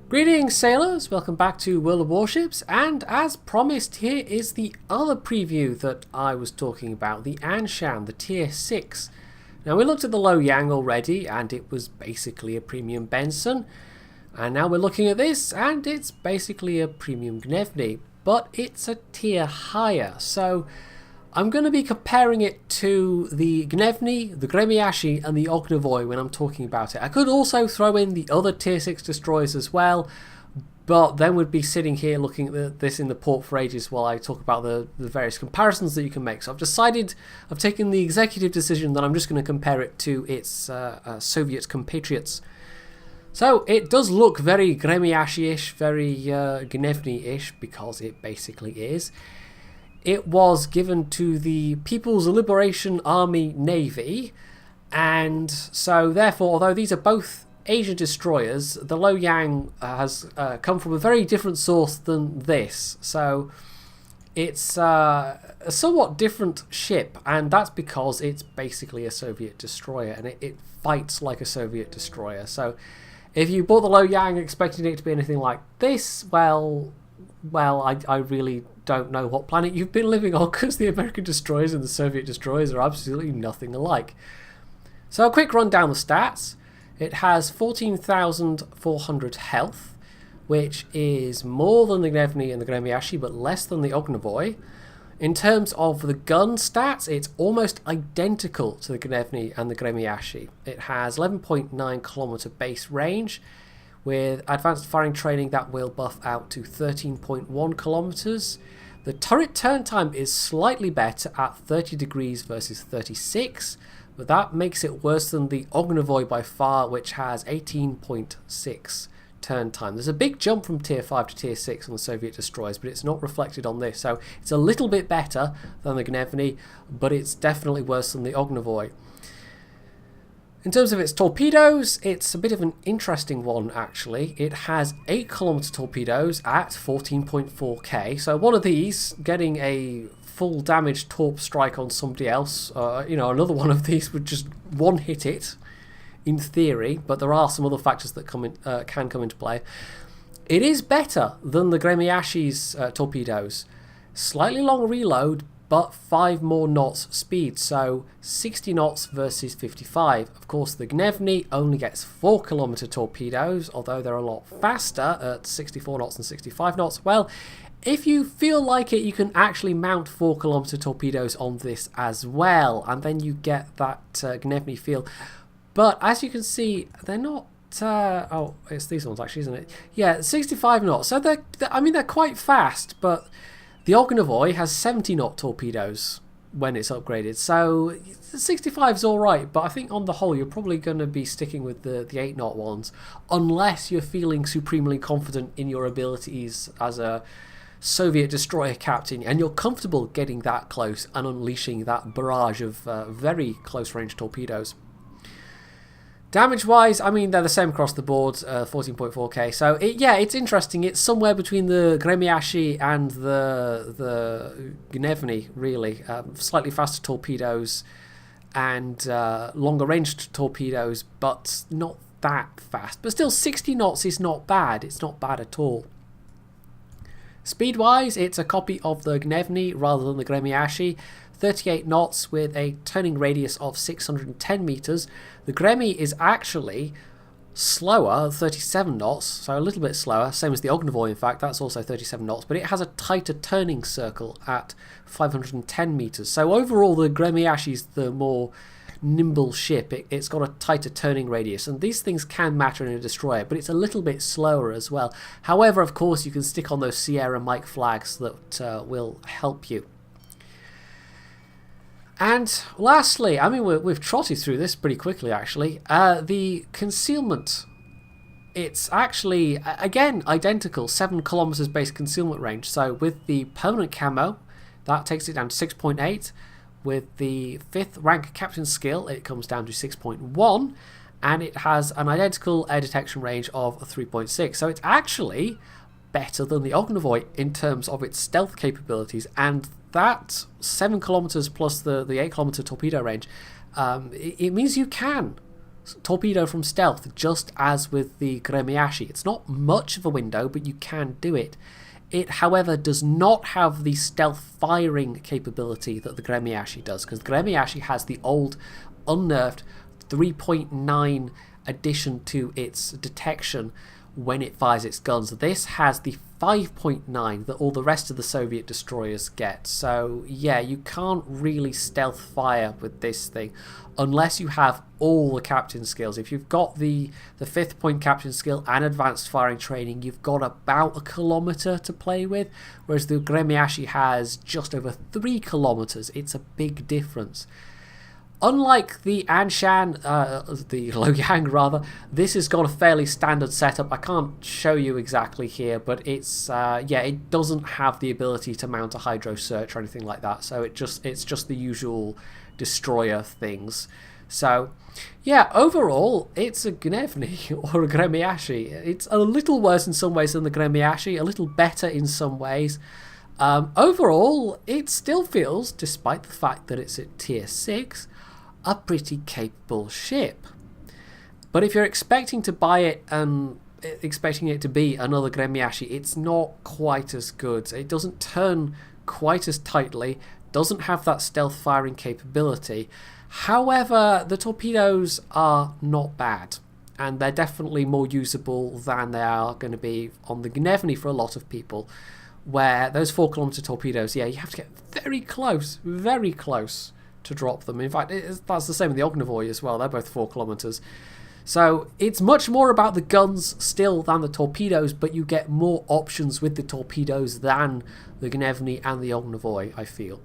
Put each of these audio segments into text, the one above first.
Greetings sailors, welcome back to World of Warships, and as promised here is the other preview that I was talking about, the Anshan, the tier 6. Now we looked at the Low Yang already and it was basically a premium Benson, and now we're looking at this and it's basically a premium Gnevny, but it's a tier higher, so I'm going to be comparing it to the Gnevny, the Gremiashi and the Ognavoy when I'm talking about it. I could also throw in the other tier 6 destroyers as well, but then we'd be sitting here looking at this in the port for ages while I talk about the various comparisons that you can make. So I've taken the executive decision that I'm just going to compare it to its Soviet compatriots. So it does look very Gremiashi-ish, very Gnevny-ish, because it basically is. It was given to the People's Liberation Army Navy, and so therefore, although these are both Asian destroyers, the Low Yang has come from a very different source than this. So it's a somewhat different ship, and that's because it's basically a Soviet destroyer, and it fights like a Soviet destroyer. So if you bought the Low Yang expecting it to be anything like this, well, I really don't know what planet you've been living on, because the American destroyers and the Soviet destroyers are absolutely nothing alike. So a quick run down the stats. It has 14,400 health, which is more than the Gnevny and the Gremiashi, but less than the Ognavoy. In terms of the gun stats, it's almost identical to the Gnevny and the Gremiashi. It has 11.9 kilometer base range, with advanced firing training that will buff out to 13.1 kilometers. The turret turn time is slightly better at 30 degrees versus 36, but that makes it worse than the Ognavoy by far, which has 18.6 turn time. There's a big jump from tier 5 to tier 6 on the Soviet destroyers, but it's not reflected on this, so it's a little bit better than the Gnevny, but it's definitely worse than the Ognavoy. In terms of its torpedoes, it's a bit of an interesting one actually. It has 8 kilometer torpedoes at 14.4k, so one of these getting a full damage torp strike on somebody else, another one of these would just one hit it in theory, but there are some other factors that can come into play. It is better than the Gremiashi's torpedoes. Slightly long reload, but 5 more knots speed, so 60 knots versus 55. Of course, the Gnevny only gets 4 kilometer torpedoes, although they're a lot faster at 64 knots and 65 knots. Well, if you feel like it, you can actually mount 4 kilometer torpedoes on this as well, and then you get that Gnevny feel. But as you can see, they're not. It's these ones actually, isn't it? Yeah, 65 knots. So they're quite fast, but the Ognavoy has 70 knot torpedoes when it's upgraded, so 65 is alright, but I think on the whole you're probably going to be sticking with the 8 knot ones, unless you're feeling supremely confident in your abilities as a Soviet destroyer captain and you're comfortable getting that close and unleashing that barrage of very close range torpedoes. Damage wise, I mean, they're the same across the board, 14.4k, so it's interesting. It's somewhere between the Gremiashi and the Gnevny, really. Slightly faster torpedoes and longer ranged torpedoes, but not that fast. But still, 60 knots is not bad. It's not bad at all. Speed wise, it's a copy of the Gnevny rather than the Gremiashi. 38 knots with a turning radius of 610 meters. The Gremi is actually slower, 37 knots, so a little bit slower, same as the Ognavoy in fact, that's also 37 knots, but it has a tighter turning circle at 510 meters. So overall the Gremiashi is the more nimble ship. It's got a tighter turning radius, and these things can matter in a destroyer, but it's a little bit slower as well. However, of course, you can stick on those Sierra Mike flags that will help you. And lastly, I mean, we've trotted through this pretty quickly actually, the concealment. It's actually, again, identical, 7 kilometers base concealment range. So with the permanent camo, that takes it down to 6.8. With the 5th rank captain skill, it comes down to 6.1. And it has an identical air detection range of 3.6. So it's actually better than the Ognavoy in terms of its stealth capabilities, and that 7 kilometers plus the 8 kilometer torpedo range, it means you can torpedo from stealth, just as with the Gremiashi. It's not much of a window, but you can do it. It, however, does not have the stealth firing capability that the Gremiashi does, because the Gremiashi has the old, unnerved 3.9 addition to its detection when it fires its guns. This has the 5.9 that all the rest of the Soviet destroyers get. So yeah, you can't really stealth fire with this thing unless you have all the captain skills. If you've got the 5th point captain skill and advanced firing training, you've got about a kilometer to play with, whereas the Gremiashi has just over 3 kilometers. It's a big difference. Unlike the Anshan, the Loyang rather, this has got a fairly standard setup. I can't show you exactly here, but it's yeah, it doesn't have the ability to mount a hydro search or anything like that. So it's just the usual destroyer things. So yeah, overall it's a Gnevny or a Gremiashi. It's a little worse in some ways than the Gremiashi, a little better in some ways. Overall, it still feels, despite the fact that it's at tier 6, a pretty capable ship. But if you're expecting to buy it and expecting it to be another Gremiashi, it's not quite as good. It doesn't turn quite as tightly, doesn't have that stealth firing capability. However, the torpedoes are not bad, and they're definitely more usable than they are going to be on the Gnevny for a lot of people, where those 4-kilometer torpedoes, yeah, you have to get very close to drop them. In fact, that's the same with the Ognavoy as well. They're both 4 kilometers. So it's much more about the guns still than the torpedoes, but you get more options with the torpedoes than the Gnevny and the Ognavoy, I feel.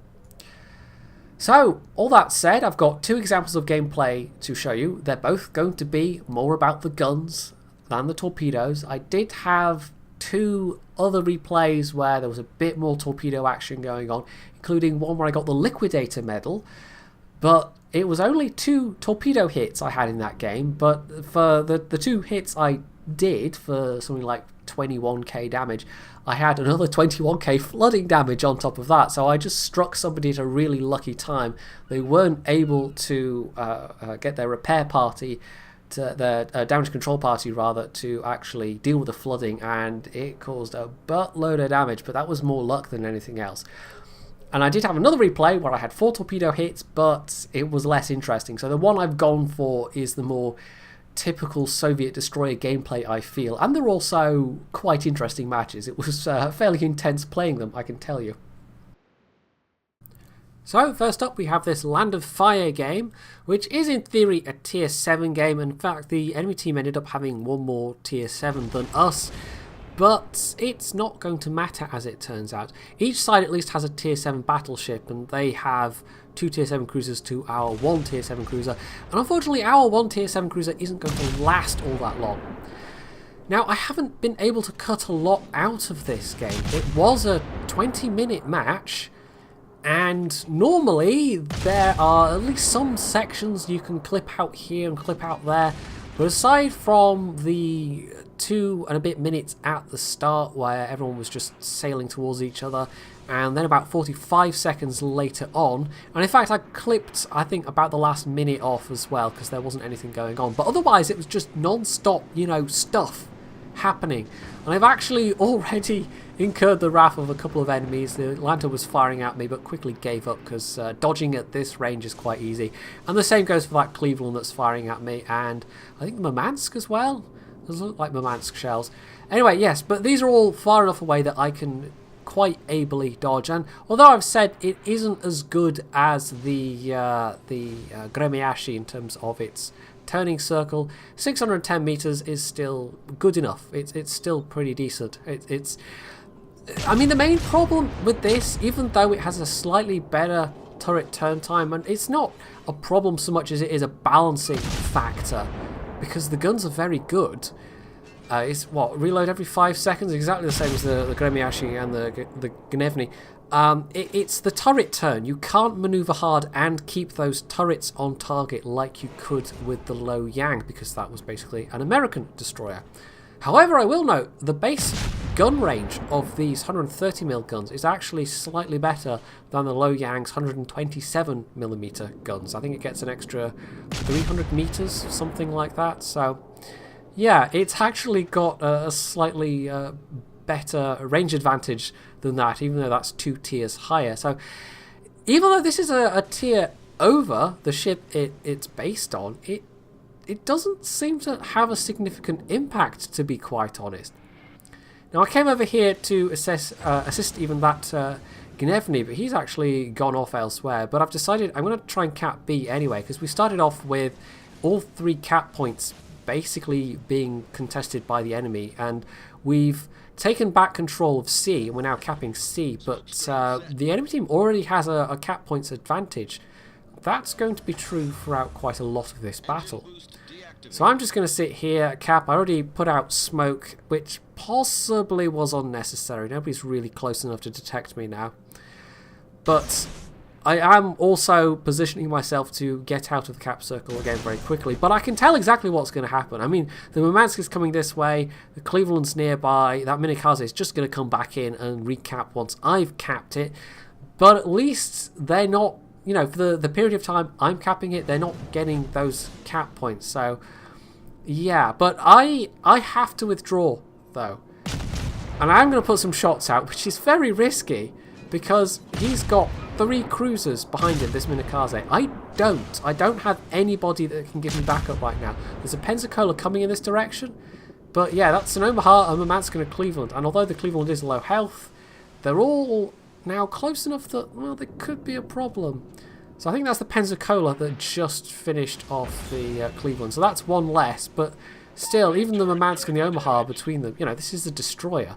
So, all that said, I've got 2 examples of gameplay to show you. They're both going to be more about the guns than the torpedoes. I did have 2 other replays where there was a bit more torpedo action going on, including one where I got the Liquidator medal, but it was only 2 torpedo hits I had in that game. But for the 2 hits I did, for something like 21k damage, I had another 21k flooding damage on top of that. So I just struck somebody at a really lucky time. They weren't able to get their repair party, to their damage control party rather, to actually deal with the flooding, and it caused a buttload of damage, but that was more luck than anything else. And I did have another replay where I had 4 torpedo hits, but it was less interesting. So the one I've gone for is the more typical Soviet destroyer gameplay, I feel, and they're also quite interesting matches. It was fairly intense playing them, I can tell you. So first up we have this Land of Fire game, which is in theory a tier 7 game. In fact, the enemy team ended up having 1 more tier 7 than us, but it's not going to matter as it turns out. Each side at least has a tier 7 battleship, and they have 2 tier 7 cruisers to our 1 tier 7 cruiser, and unfortunately our 1 tier 7 cruiser isn't going to last all that long. Now, I haven't been able to cut a lot out of this game. It was a 20-minute match, and normally there are at least some sections you can clip out here and clip out there, but aside from the 2 and a bit minutes at the start where everyone was just sailing towards each other, and then about 45 seconds later on, and in fact I clipped I think about the last minute off as well because there wasn't anything going on, but otherwise it was just non-stop, you know, stuff happening. And I've actually already incurred the wrath of a couple of enemies. The Atlanta was firing at me but quickly gave up because dodging at this range is quite easy, and the same goes for that Cleveland that's firing at me, and I think Murmansk as well. Those look like Murmansk shells. Anyway, yes, but these are all far enough away that I can quite ably dodge, and although I've said it isn't as good as the Gremiashi in terms of its turning circle, 610 meters is still good enough. It's still pretty decent. I mean, the main problem with this, even though it has a slightly better turret turn time, and it's not a problem so much as it is a balancing factor, because the guns are very good. It's what, reload every 5 seconds, exactly the same as the Gremiashi and the Gnevny. It's the turret turn. You can't maneuver hard and keep those turrets on target like you could with the Loyang, because that was basically an American destroyer. However, I will note the base gun range of these 130mm guns is actually slightly better than the Loyang's 127mm guns. I think it gets an extra 300 meters, something like that. So yeah, it's actually got a slightly better range advantage than that, even though that's 2 tiers higher. So even though this is a tier over the ship it's based on, it doesn't seem to have a significant impact, to be quite honest. Now, I came over here to assist even that Gnevny, but he's actually gone off elsewhere. But I've decided I'm going to try and cap B anyway, because we started off with all 3 cap points basically being contested by the enemy, and we've taken back control of C, and we're now capping C, but the enemy team already has a cap points advantage. That's going to be true throughout quite a lot of this battle. So I'm just going to sit here, cap. I already put out smoke, which possibly was unnecessary. Nobody's really close enough to detect me now. But I am also positioning myself to get out of the cap circle again very quickly. But I can tell exactly what's going to happen. I mean, the Murmansk is coming this way, the Cleveland's nearby, that Minikaze is just going to come back in and recap once I've capped it. But at least they're not, you know, for the period of time I'm capping it, they're not getting those cap points. So yeah, but I have to withdraw though, and I'm going to put some shots out, which is very risky because he's got 3 cruisers behind him, this Minikaze. I don't have anybody that can give me backup right now. There's a Pensacola coming in this direction, but yeah, that's an Omaha, a Murmansk, and a Cleveland, and although the Cleveland is low health, they're all now close enough that, well, there could be a problem. So I think that's the Pensacola that just finished off the Cleveland. So that's 1 less, but still, even the Murmansk and the Omaha between them, you know, this is a destroyer.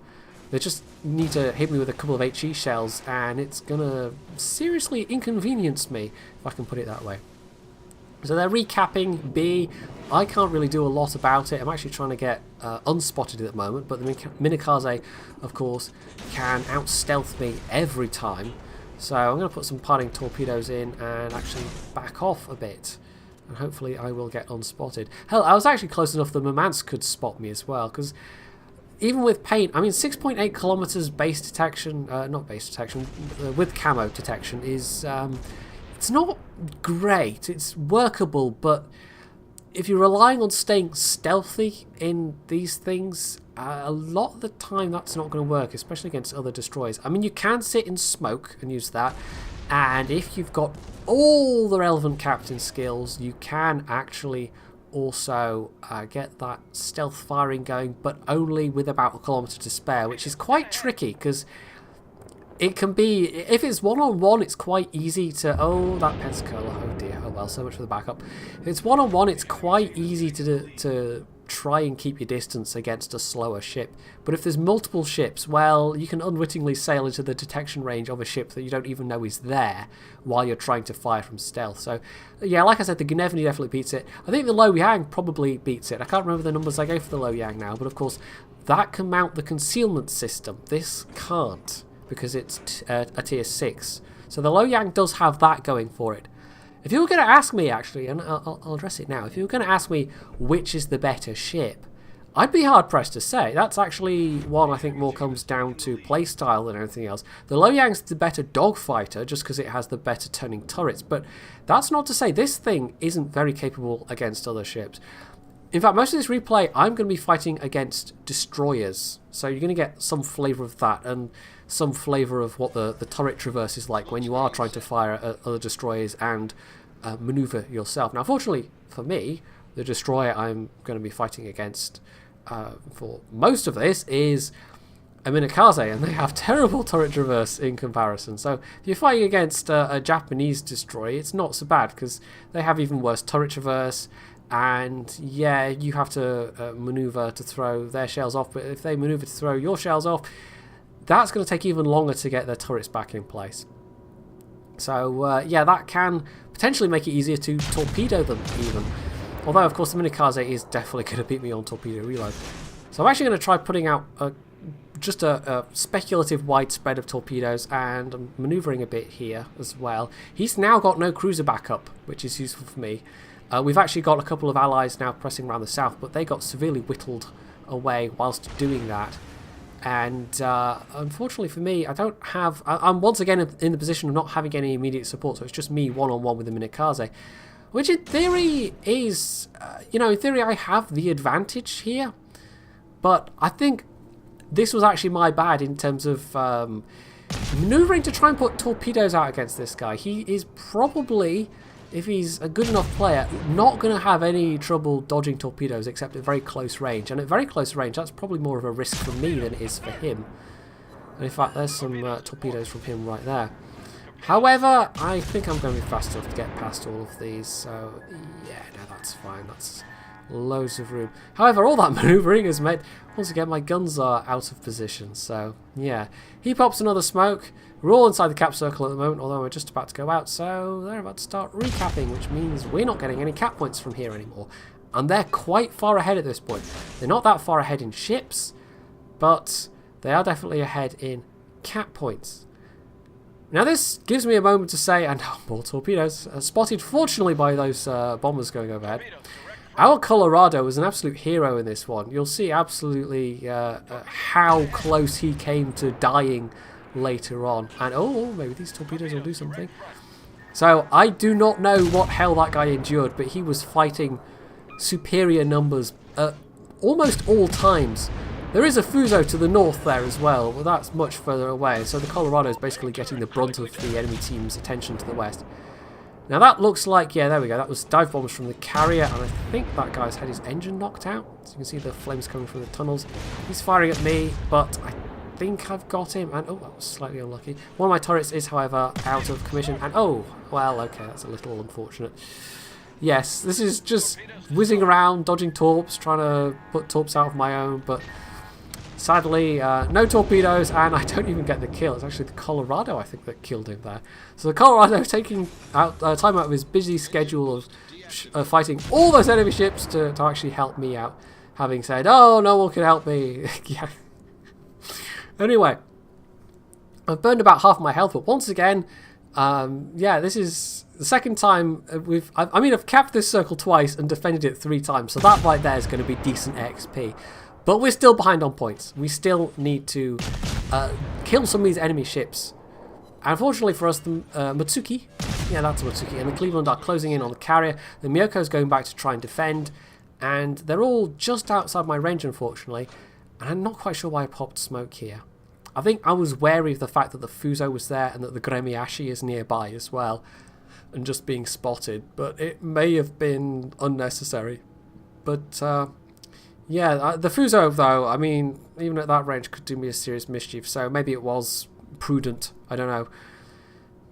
They just need to hit me with a couple of HE shells, and it's going to seriously inconvenience me, if I can put it that way. So they're recapping B. I can't really do a lot about it. I'm actually trying to get unspotted at the moment, but the Minikaze, of course, can out-stealth me every time. So I'm going to put some parting torpedoes in and actually back off a bit. And hopefully I will get unspotted. Hell, I was actually close enough that Murmansk could spot me as well, because even with paint, I mean, 6.8 kilometers base detection, not base detection, with camo detection is, it's not great. It's workable, but if you're relying on staying stealthy in these things, a lot of the time that's not going to work, especially against other destroyers. I mean, you can sit in smoke and use that, and if you've got all the relevant captain skills, you can actually also get that stealth firing going, but only with about a kilometer to spare, which is quite tricky because it can be, if it's one-on-one, it's quite easy to, oh, that Pensacola, oh dear, oh well, so much for the backup. If it's one-on-one, it's quite easy to try and keep your distance against a slower ship. But if there's multiple ships, well, you can unwittingly sail into the detection range of a ship that you don't even know is there while you're trying to fire from stealth. So, yeah, like I said, the Gnevny definitely beats it. I think the Loyang probably beats it. I can't remember the numbers I gave for the Loyang now, but of course, that can mount the concealment system. This can't, because it's a tier 6. So the Loyang does have that going for it. If you were going to ask me, actually, and I'll address it now, if you were going to ask me which is the better ship, I'd be hard-pressed to say. That's actually one I think more comes down to playstyle than anything else. The Loyang's the better dogfighter, just because it has the better turning turrets, but that's not to say this thing isn't very capable against other ships. In fact, most of this replay, I'm going to be fighting against destroyers, so you're going to get some flavour of that, and some flavour of what the turret traverse is like when you are trying to fire at other destroyers and manoeuvre yourself. Now, fortunately for me, the destroyer I'm going to be fighting against for most of this is a Minikaze, and they have terrible turret traverse in comparison. So if you're fighting against a Japanese destroyer, it's not so bad, because they have even worse turret traverse, and yeah, you have to manoeuvre to throw their shells off, but if they manoeuvre to throw your shells off, that's going to take even longer to get their turrets back in place. So yeah, that can potentially make it easier to torpedo them even. Although, of course, the Minikaze is definitely going to beat me on torpedo reload. So I'm actually going to try putting out just a speculative wide spread of torpedoes, and I'm manoeuvring a bit here as well. He's now got no cruiser backup, which is useful for me. We've actually got a couple of allies now pressing around the south, but they got severely whittled away whilst doing that. And unfortunately for me, I don't have... I'm once again in the position of not having any immediate support, so it's just me one-on-one with the Minikaze. Which in theory is... you know, in theory I have the advantage here. But I think this was actually my bad in terms of maneuvering to try and put torpedoes out against this guy. He is probably, if he's a good enough player, not going to have any trouble dodging torpedoes except at very close range. And at very close range, that's probably more of a risk for me than it is for him. And in fact, there's some torpedoes from him right there. However, I think I'm going to be fast enough to get past all of these. So, yeah, no, that's fine. That's loads of room. However, all that maneuvering has meant, once again, my guns are out of position. So, yeah. He pops another smoke. We're all inside the cap circle at the moment, although we're just about to go out. So, they're about to start recapping, which means we're not getting any cap points from here anymore. And they're quite far ahead at this point. They're not that far ahead in ships, but they are definitely ahead in cap points. Now, this gives me a moment to say, and more torpedoes, spotted fortunately by those bombers going overhead. Our Colorado was an absolute hero in this one. You'll see absolutely how close he came to dying later on. And, oh, maybe these torpedoes will do something. So, I do not know what hell that guy endured, but he was fighting superior numbers at almost all times. There is a Fuso to the north there as well, but that's much further away. So the Colorado is basically getting the brunt of the enemy team's attention to the west. Now that looks like, yeah, there we go. That was dive bombs from the carrier, and I think that guy's had his engine knocked out. So you can see the flames coming from the tunnels. He's firing at me, but I think I've got him. And, oh, that was slightly unlucky. One of my turrets is, however, out of commission. And, oh, well, okay, that's a little unfortunate. Yes, this is just whizzing around, dodging torps, trying to put torps out of my own, but sadly, no torpedoes, and I don't even get the kill. It's actually the Colorado, I think, that killed him there. So the Colorado time out of his busy schedule of fighting all those enemy ships to actually help me out, having said, oh, no one can help me. Yeah. Anyway, I've burned about half my health, but once again, yeah, this is the second time I've capped this circle twice and defended it 3 times, so that right there is going to be decent XP. But we're still behind on points. We still need to kill some of these enemy ships. And unfortunately for us, the Matsuki, yeah, that's Matsuki, and the Cleveland are closing in on the carrier. The Miyoko's going back to try and defend, and they're all just outside my range, unfortunately. And I'm not quite sure why I popped smoke here. I think I was wary of the fact that the Fuso was there and that the Gremiashi is nearby as well, and just being spotted. But it may have been unnecessary. But yeah, the Fuso, though, I mean, even at that range, could do me a serious mischief. So maybe it was prudent. I don't know.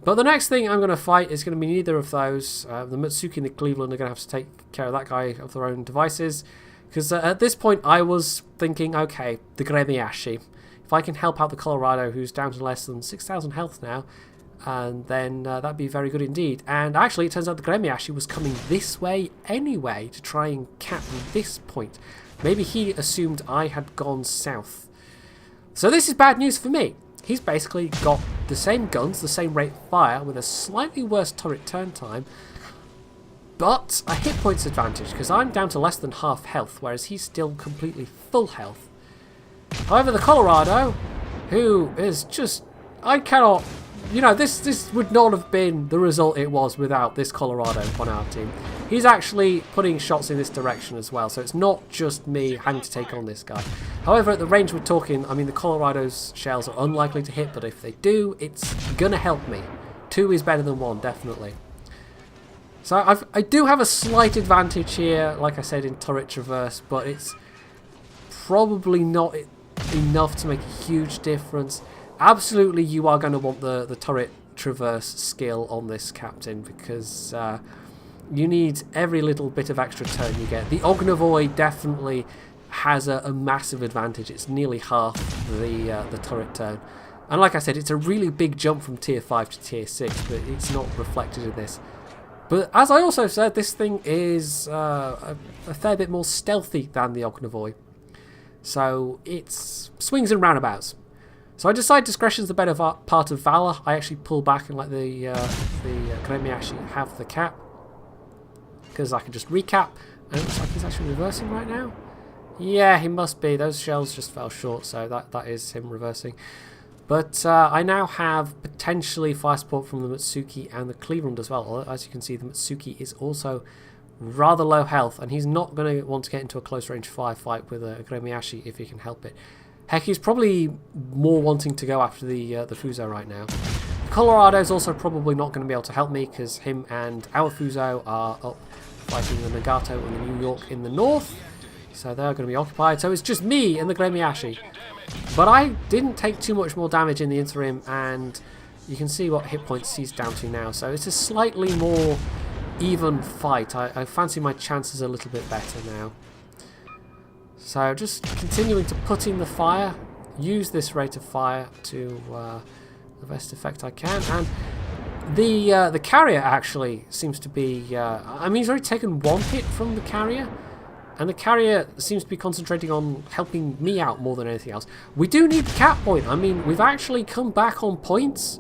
But the next thing I'm going to fight is going to be neither of those. The Matsuki and the Cleveland are going to have to take care of that guy of their own devices. Because at this point, I was thinking, okay, the Gremiashi. If I can help out the Colorado, who's down to less than 6,000 health now, and then that'd be very good indeed. And actually, it turns out the Gremiashi was coming this way anyway to try and cap this point. Maybe he assumed I had gone south. So this is bad news for me. He's basically got the same guns, the same rate of fire, with a slightly worse turret turn time, but a hit points advantage, because I'm down to less than half health, whereas he's still completely full health. However, the Colorado, who is just... I cannot... You know, this would not have been the result it was without this Colorado on our team. He's actually putting shots in this direction as well, so it's not just me having to take on this guy. However, at the range we're talking, I mean, the Colorado's shells are unlikely to hit, but if they do, it's going to help me. 2 is better than 1, definitely. So I do have a slight advantage here, like I said, in turret traverse, but it's probably not enough to make a huge difference. Absolutely, you are going to want the turret traverse skill on this captain, because you need every little bit of extra turn you get. The Ognavoy definitely has a massive advantage. It's nearly half the turret turn. And like I said, it's a really big jump from tier 5 to tier 6, but it's not reflected in this. But as I also said, this thing is a fair bit more stealthy than the Ognavoy. So it's swings and roundabouts. So I decide discretion's the better part of valor. I actually pull back and let the Gremiashi have the cap, because I can just recap. And it looks like he's actually reversing right now. Yeah, he must be. Those shells just fell short, so that is him reversing. But I now have potentially fire support from the Mitsuki and the Cleveland as well. As you can see, the Mitsuki is also rather low health, and he's not going to want to get into a close range firefight with a Gremiashi if he can help it. Heck, he's probably more wanting to go after the Fuso right now. Colorado's also probably not going to be able to help me because him and our Fuso are up fighting the Nagato and the New York in the north. So they're going to be occupied. So it's just me and the Gremiashi. But I didn't take too much more damage in the interim, and you can see what hit points he's down to now. So it's a slightly more even fight. I fancy my chances a little bit better now. So just continuing to put in the fire, use this rate of fire to the best effect I can. And the carrier actually seems to be... I mean, he's already taken one hit from the carrier. And the carrier seems to be concentrating on helping me out more than anything else. We do need the cap point. I mean, we've actually come back on points,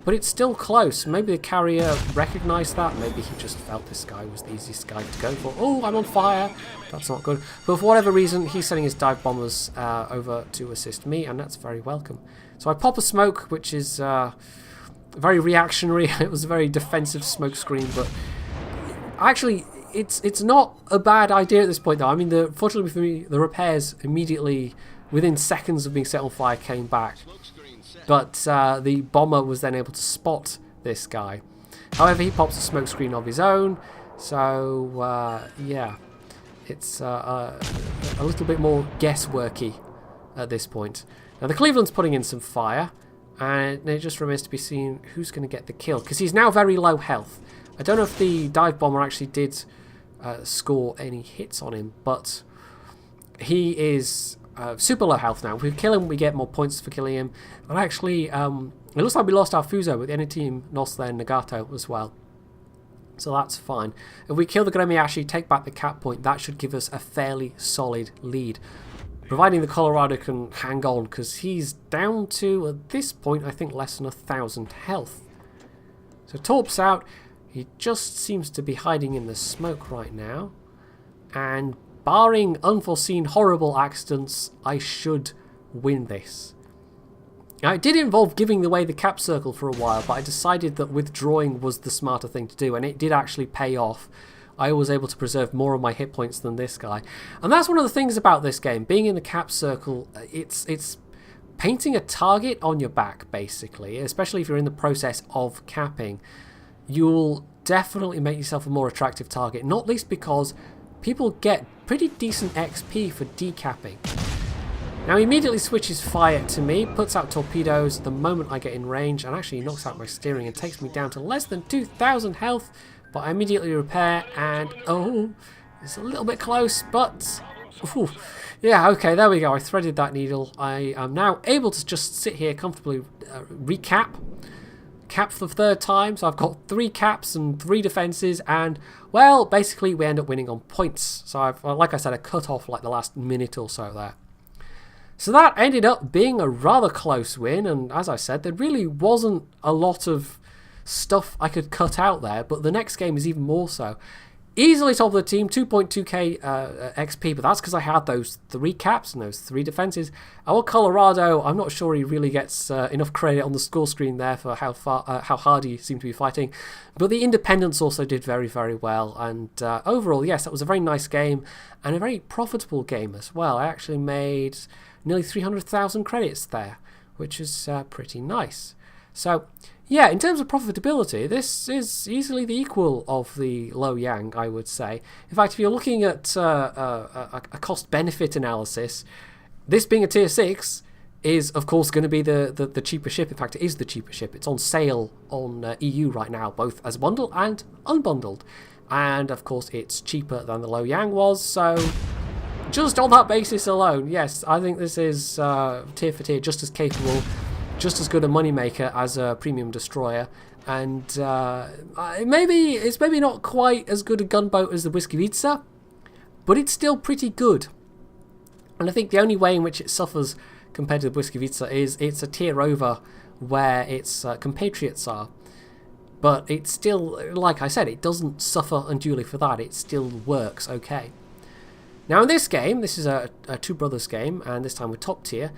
but it's still close. Maybe the carrier recognised that. Maybe he just felt this guy was the easiest guy to go for. Oh, I'm on fire. That's not good. But for whatever reason, he's sending his dive bombers over to assist me, and that's very welcome. So I pop a smoke, which is very reactionary. It was a very defensive smoke screen, but actually... It's not a bad idea at this point, though. I mean, fortunately for me, the repairs immediately, within seconds of being set on fire, came back. But the bomber was then able to spot this guy. However, he pops a smoke screen of his own. So, yeah, it's a little bit more guessworky at this point. Now, the Cleveland's putting in some fire, and it just remains to be seen who's going to get the kill, because he's now very low health. I don't know if the dive bomber actually did score any hits on him, but he is super low health now. If we kill him, we get more points for killing him. And actually, it looks like we lost our Fuso with any team, Aslain, Nagato as well. So that's fine. If we kill the Gremiashi, take back the cap point, that should give us a fairly solid lead. Providing the Colorado can hang on, because he's down to, at this point, I think less than 1,000 health. So Torp's out. He just seems to be hiding in the smoke right now. And barring unforeseen horrible accidents, I should win this. Now, it did involve giving away the cap circle for a while, but I decided that withdrawing was the smarter thing to do, and it did actually pay off. I was able to preserve more of my hit points than this guy. And that's one of the things about this game. Being in the cap circle, it's painting a target on your back, basically, especially if you're in the process of capping. You'll definitely make yourself a more attractive target, not least because people get pretty decent XP for decapping. Now he immediately switches fire to me, puts out torpedoes the moment I get in range, and actually knocks out my steering and takes me down to less than 2,000 health, but I immediately repair, and oh, it's a little bit close, but ooh, yeah, okay, there we go. I threaded that needle. I am now able to just sit here comfortably, recap. Cap for the third time, so I've got 3 caps and 3 defences, and well, basically we end up winning on points. So I've, like I said, I cut off like the last minute or so there. So that ended up being a rather close win, and as I said, there really wasn't a lot of stuff I could cut out there, but the next game is even more so. Easily top of the team, 2.2k XP, but that's because I had those 3 caps and those 3 defences. Our Colorado, I'm not sure he really gets enough credit on the score screen there for how hard he seemed to be fighting. But the Independents also did very, very well. And overall, yes, that was a very nice game and a very profitable game as well. I actually made nearly 300,000 credits there, which is pretty nice. So, yeah, in terms of profitability, this is easily the equal of the Low Yang, I would say. In fact, if you're looking at a cost-benefit analysis, this being a Tier 6 is, of course, going to be the cheaper ship. In fact, it is the cheaper ship. It's on sale on EU right now, both as bundled and unbundled. And, of course, it's cheaper than the Low Yang was, so just on that basis alone, yes, I think this is tier for tier just as capable, just as good a moneymaker as a premium destroyer, and it's maybe not quite as good a gunboat as the Błyskawica, but it's still pretty good. And I think the only way in which it suffers compared to the Błyskawica is it's a tier over where its compatriots are. But it's still, like I said, it doesn't suffer unduly for that. It still works okay. Now in this game, this is a Two Brothers game, and this time we're top tier.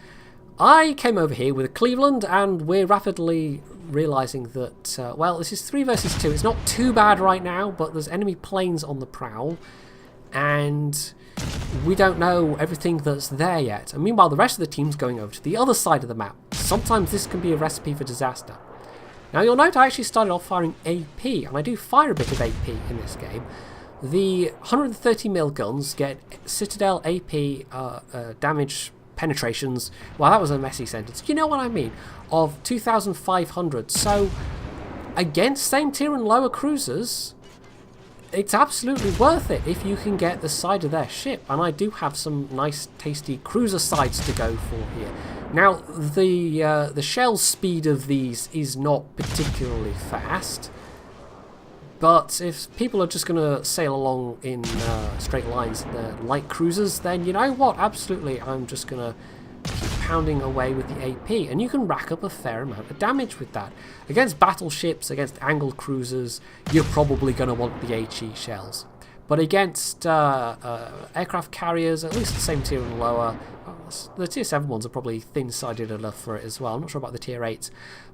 I came over here with a Cleveland, and we're rapidly realising that, well, this is 3 versus 2. It's not too bad right now, but there's enemy planes on the prowl, and we don't know everything that's there yet. And meanwhile, the rest of the team's going over to the other side of the map. Sometimes this can be a recipe for disaster. Now you'll note I actually started off firing AP, and I do fire a bit of AP in this game. The 130mm guns get Citadel AP damage penetrations, well, that was a messy sentence, you know what I mean, of 2,500. So against same tier and lower cruisers, it's absolutely worth it if you can get the side of their ship. And I do have some nice tasty cruiser sides to go for here. Now the shell speed of these is not particularly fast, but if people are just going to sail along in straight lines, like cruisers, then you know what? Absolutely, I'm just going to keep pounding away with the AP. And you can rack up a fair amount of damage with that. Against battleships, against angled cruisers, you're probably going to want the HE shells. But against aircraft carriers, at least the same tier and lower, the tier 7 ones are probably thin-sided enough for it as well. I'm not sure about the tier 8s.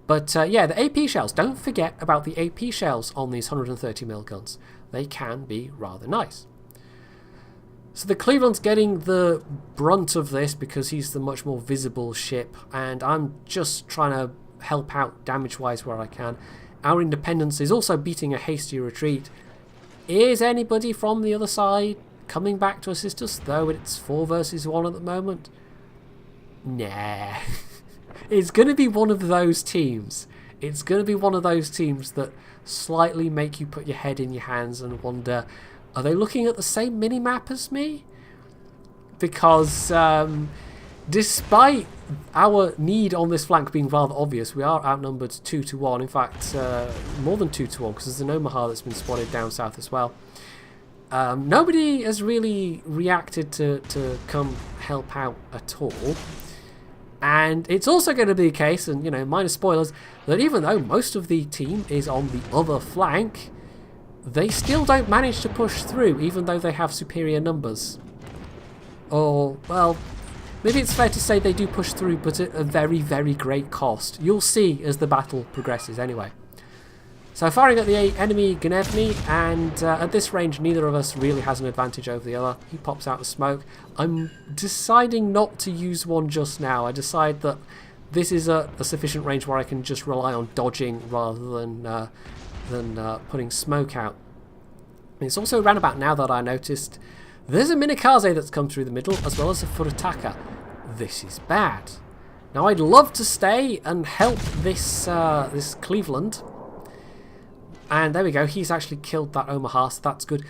But yeah, the AP shells, don't forget about the AP shells on these 130mm guns. They can be rather nice. So the Cleveland's getting the brunt of this because he's the much more visible ship, and I'm just trying to help out damage-wise where I can. Our Independence is also beating a hasty retreat. Is anybody from the other side coming back to assist us, though it's 4 versus 1 at the moment? Nah. It's going to be one of those teams. It's going to be one of those teams that slightly make you put your head in your hands and wonder, are they looking at the same minimap as me? Because despite our need on this flank being rather obvious, we are outnumbered 2 to 1. In fact, more than 2 to 1, because there's an Omaha that's been spotted down south as well. Nobody has really reacted to come help out at all. And it's also going to be a case, and you know, minor spoilers, that even though most of the team is on the other flank, they still don't manage to push through, even though they have superior numbers. Or, well, maybe it's fair to say they do push through, but at a very, very great cost. You'll see as the battle progresses anyway. So firing at the enemy Gnevny, and at this range neither of us really has an advantage over the other. He pops out the smoke. I'm deciding not to use one just now. I decide that this is a sufficient range where I can just rely on dodging rather than putting smoke out. And it's also around about now that I noticed there's a Minikaze that's come through the middle, as well as a Furutaka. This is bad. Now I'd love to stay and help this this Cleveland. And there we go, he's actually killed that Omaha, so that's good.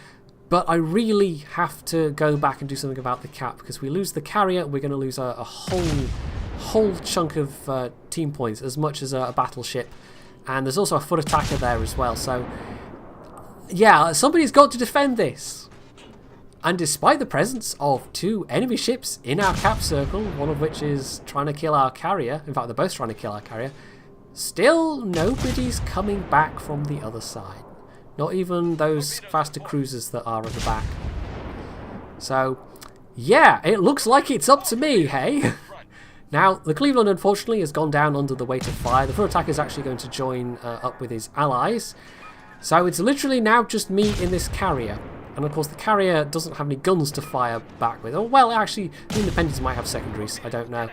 But I really have to go back and do something about the cap, because we lose the carrier, we're going to lose a whole chunk of team points, as much as a battleship. And there's also a foot attacker there as well, so yeah, somebody's got to defend this. And despite the presence of 2 enemy ships in our cap circle, one of which is trying to kill our carrier, in fact they're both trying to kill our carrier, still nobody's coming back from the other side. Not even those faster cruisers that are at the back. So, yeah, it looks like it's up to me, hey? Now, the Cleveland unfortunately has gone down under the weight of fire. The foot attacker is actually going to join up with his allies. So it's literally now just me in this carrier. And of course the carrier doesn't have any guns to fire back with. Oh, well, actually, the Independents might have secondaries, I don't know.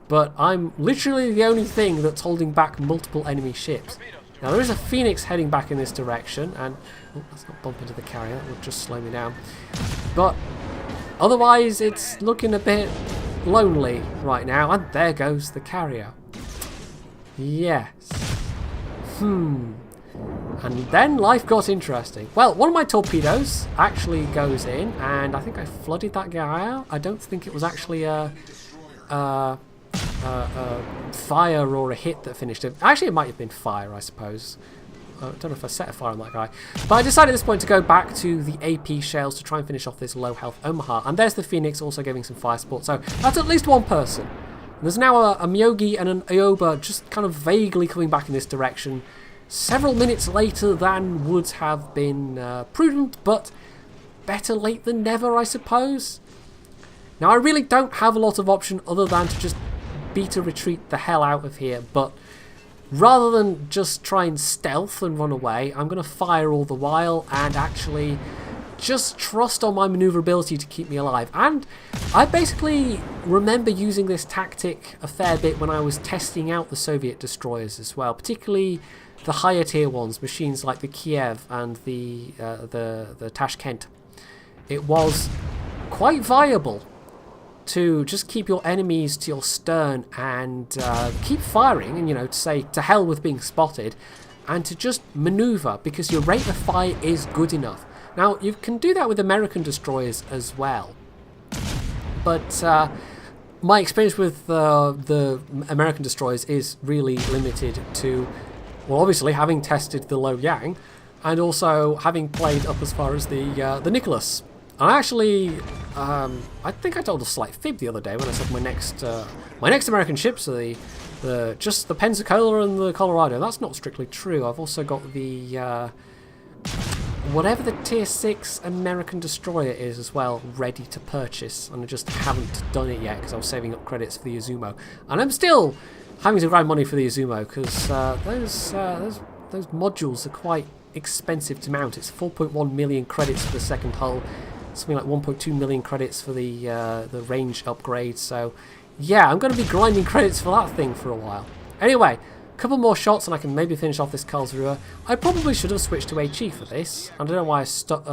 But I'm literally the only thing that's holding back multiple enemy ships. Now there is a Phoenix heading back in this direction, and oh, let's not bump into the carrier, that would just slow me down. But otherwise it's looking a bit lonely right now, and there goes the carrier. Yes. And then life got interesting. Well, one of my torpedoes actually goes in, and I think I flooded that guy out. I don't think it was actually a fire or a hit that finished him. Actually, it might have been fire, I suppose. I don't know if I set a fire on that guy. But I decided at this point to go back to the AP shells to try and finish off this low health Omaha. And there's the Phoenix also giving some fire support. So that's at least one person. And there's now a Myogi and an Ioba just kind of vaguely coming back in this direction. Several minutes later than would have been prudent, but better late than never, I suppose. Now, I really don't have a lot of option other than to just beta retreat the hell out of here, but rather than just try and stealth and run away, I'm going to fire all the while and actually just trust on my maneuverability to keep me alive. And I basically remember using this tactic a fair bit when I was testing out the Soviet destroyers as well, particularly the higher tier ones, machines like the Kiev and the Tashkent. It was quite viable to just keep your enemies to your stern and keep firing, and to say to hell with being spotted, and to just maneuver because your rate of fire is good enough. Now, you can do that with American destroyers as well, but my experience with the American destroyers is really limited to, well, obviously having tested the Lo Yang and also having played up as far as the Nicholas. And actually, I think I told a slight fib the other day when I said my next American ships are just the Pensacola and the Colorado. That's not strictly true. I've also got the whatever the tier 6 American destroyer is as well, ready to purchase, and I just haven't done it yet because I was saving up credits for the Izumo, and I'm still having to grind money for the Izumo because those modules are quite expensive to mount. It's 4.1 million credits for the second hull, something like 1.2 million credits for the range upgrade. So yeah, I'm going to be grinding credits for that thing for a while. Anyway, a couple more shots and I can maybe finish off this Karlsruhe. I probably should have switched to HE for this. I don't know why I stuck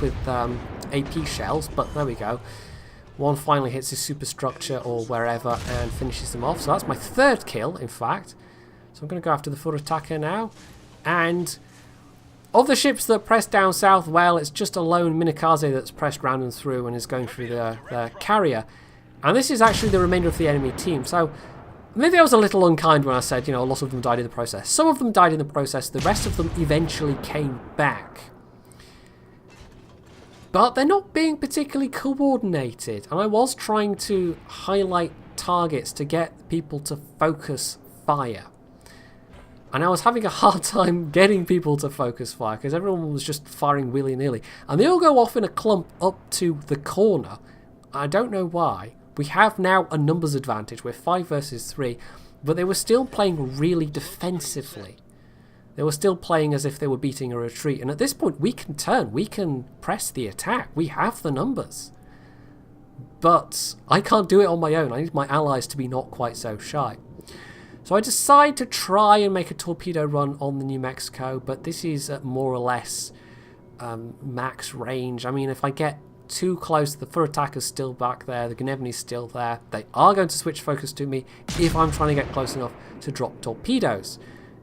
with AP shells, but there we go. One finally hits his superstructure or wherever and finishes them off. So that's my third kill, in fact. So I'm going to go after the Furataka now. And of the ships that press down south, well, it's just a lone Minakaze that's pressed round and through and is going through the carrier. And this is actually the remainder of the enemy team. So maybe I was a little unkind when I said, a lot of them died in the process. Some of them died in the process. The rest of them eventually came back. But they're not being particularly coordinated. And I was trying to highlight targets to get people to focus fire. And I was having a hard time getting people to focus fire because everyone was just firing willy-nilly. And they all go off in a clump up to the corner. I don't know why. We have now a numbers advantage. We're 5 versus 3. But they were still playing really defensively. They were still playing as if they were beating a retreat. And at this point, we can turn. We can press the attack. We have the numbers. But I can't do it on my own. I need my allies to be not quite so shy. So I decide to try and make a torpedo run on the New Mexico, but this is at more or less max range. I mean, if I get too close, the Furataka's still back there, the Gnevny's still there. They are going to switch focus to me if I'm trying to get close enough to drop torpedoes,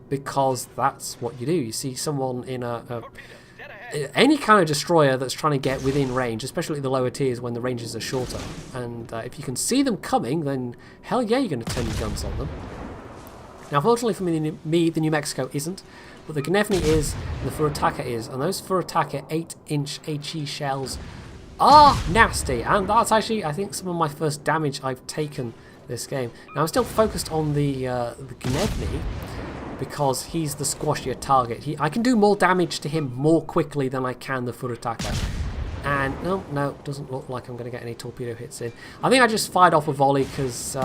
because that's what you do. You see someone in any kind of destroyer that's trying to get within range, especially the lower tiers when the ranges are shorter. And if you can see them coming, then hell yeah, you're going to turn your guns on them. Now, fortunately for me, the New Mexico isn't, but the Gnevny is, and the Furataka is, and those Furataka 8-inch HE shells are nasty, and that's actually, I think, some of my first damage I've taken this game. Now, I'm still focused on the Gnevny, because he's the squashier target. I can do more damage to him more quickly than I can the Furataka. And, no, doesn't look like I'm going to get any torpedo hits in. I think I just fired off a volley, because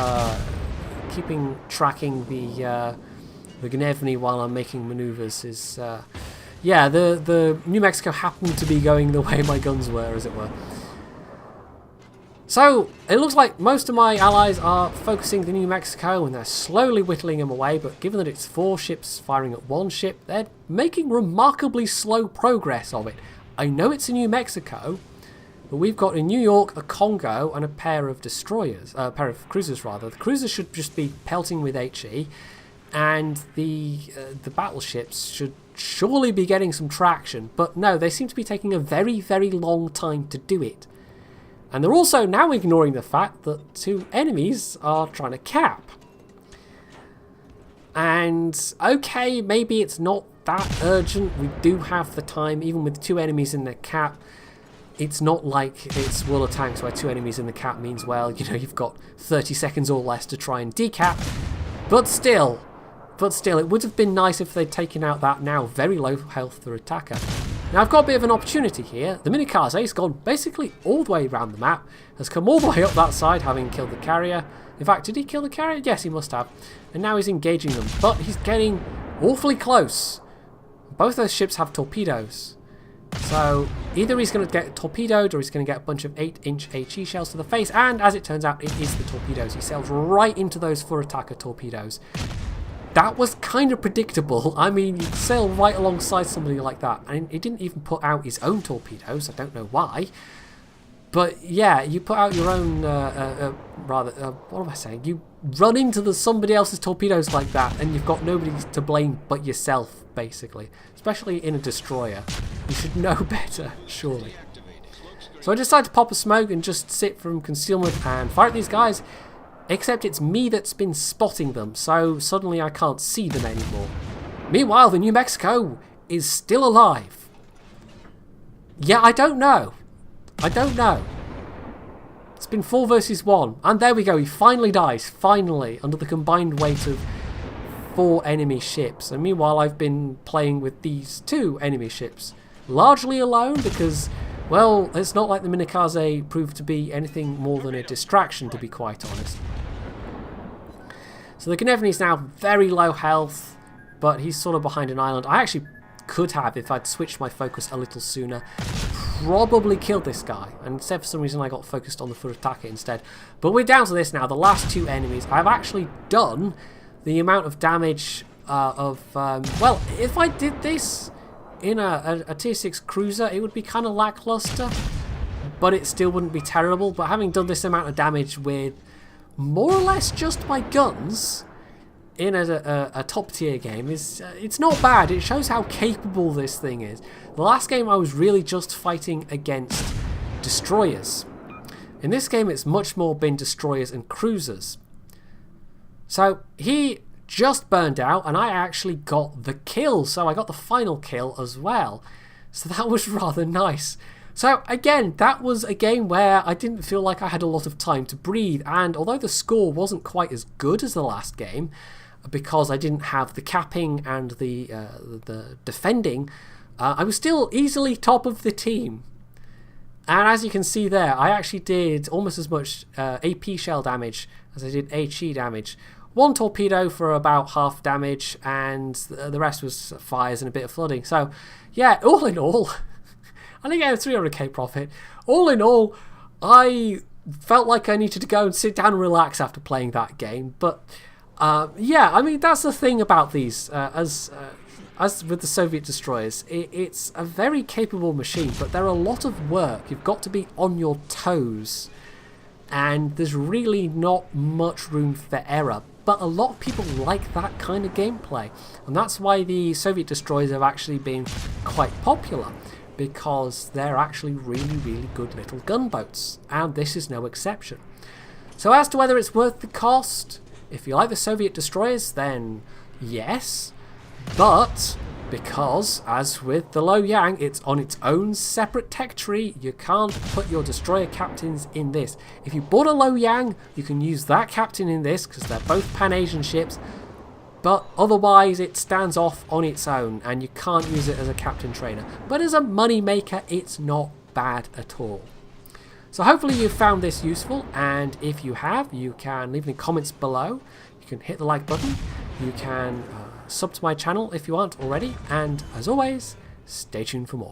tracking the Gnevny while I'm making maneuvers is yeah, the New Mexico happened to be going the way my guns were, as it were. So it looks like most of my allies are focusing the New Mexico and they're slowly whittling him away, but given that it's 4 ships firing at 1 ship, they're making remarkably slow progress of it. I know it's a New Mexico, but we've got a New York, a Congo, and a pair of destroyers, a pair of cruisers rather. The cruisers should just be pelting with HE, and the battleships should surely be getting some traction. But no, they seem to be taking a very, very long time to do it. And they're also now ignoring the fact that 2 enemies are trying to cap. And okay, maybe it's not that urgent. We do have the time, even with 2 enemies in the cap. It's not like it's World of Tanks where 2 enemies in the cap means, well, you've got 30 seconds or less to try and decap. But still, it would have been nice if they'd taken out that now very low health for attacker. Now I've got a bit of an opportunity here. The minikaze's gone basically all the way around the map, has come all the way up that side, having killed the carrier. In fact, did he kill the carrier? Yes, he must have. And now he's engaging them, but he's getting awfully close. Both those ships have torpedoes. So either he's going to get torpedoed or he's going to get a bunch of 8-inch HE shells to the face, and as it turns out, it is the torpedoes. He sails right into those for-attacker torpedoes. That was kind of predictable. I mean, you sail right alongside somebody like that, and he didn't even put out his own torpedoes. I don't know why. But yeah, you put out your own, what am I saying? You run into somebody else's torpedoes like that, and you've got nobody to blame but yourself, basically. Especially in a destroyer. You should know better, surely. So I decided to pop a smoke and just sit from concealment and fire at these guys, except it's me that's been spotting them, so suddenly I can't see them anymore. Meanwhile, the New Mexico is still alive. Yeah, I don't know. I don't know. It's been 4 versus 1. And there we go. He finally dies. Finally. Under the combined weight of 4 enemy ships. And meanwhile, I've been playing with these 2 enemy ships. Largely alone because, well, it's not like the minikaze proved to be anything more than a distraction, to be quite honest. So the Gnevny's now very low health, but he's sort of behind an island. I actually could have, if I'd switched my focus a little sooner, probably killed this guy, and instead for some reason I got focused on the foot attacker instead. But we're down to this now, the last 2 enemies. I've actually done the amount of damage well, if I did this in a tier 6 cruiser, it would be kind of lackluster, but it still wouldn't be terrible. But having done this amount of damage with more or less just my guns in a top tier game it's not bad. It shows how capable this thing is. The last game I was really just fighting against destroyers. In this game it's much more been destroyers and cruisers. So he just burned out and I actually got the kill, so I got the final kill as well. So that was rather nice. So again, that was a game where I didn't feel like I had a lot of time to breathe, and although the score wasn't quite as good as the last game, because I didn't have the capping and the defending, I was still easily top of the team. And as you can see there, I actually did almost as much AP shell damage as I did HE damage. 1 torpedo for about half damage, and the rest was fires and a bit of flooding. So yeah, all in all, I think I had a 300k profit. All in all, I felt like I needed to go and sit down and relax after playing that game. But yeah, I mean, that's the thing about these, as with the Soviet destroyers, it's a very capable machine, but they're a lot of work. You've got to be on your toes, and there's really not much room for error. But a lot of people like that kind of gameplay, and that's why the Soviet destroyers have actually been quite popular, because they're actually really, really good little gunboats, and this is no exception. So as to whether it's worth the cost, if you like the Soviet destroyers, then yes, but because, as with the Loyang, it's on its own separate tech tree, you can't put your destroyer captains in this. If you bought a Loyang, you can use that captain in this, because they're both Pan-Asian ships, but otherwise it stands off on its own, and you can't use it as a captain trainer. But as a money maker, it's not bad at all. So hopefully you've found this useful, and if you have, you can leave any comments below. You can hit the like button. You can sub to my channel if you aren't already, and as always, stay tuned for more.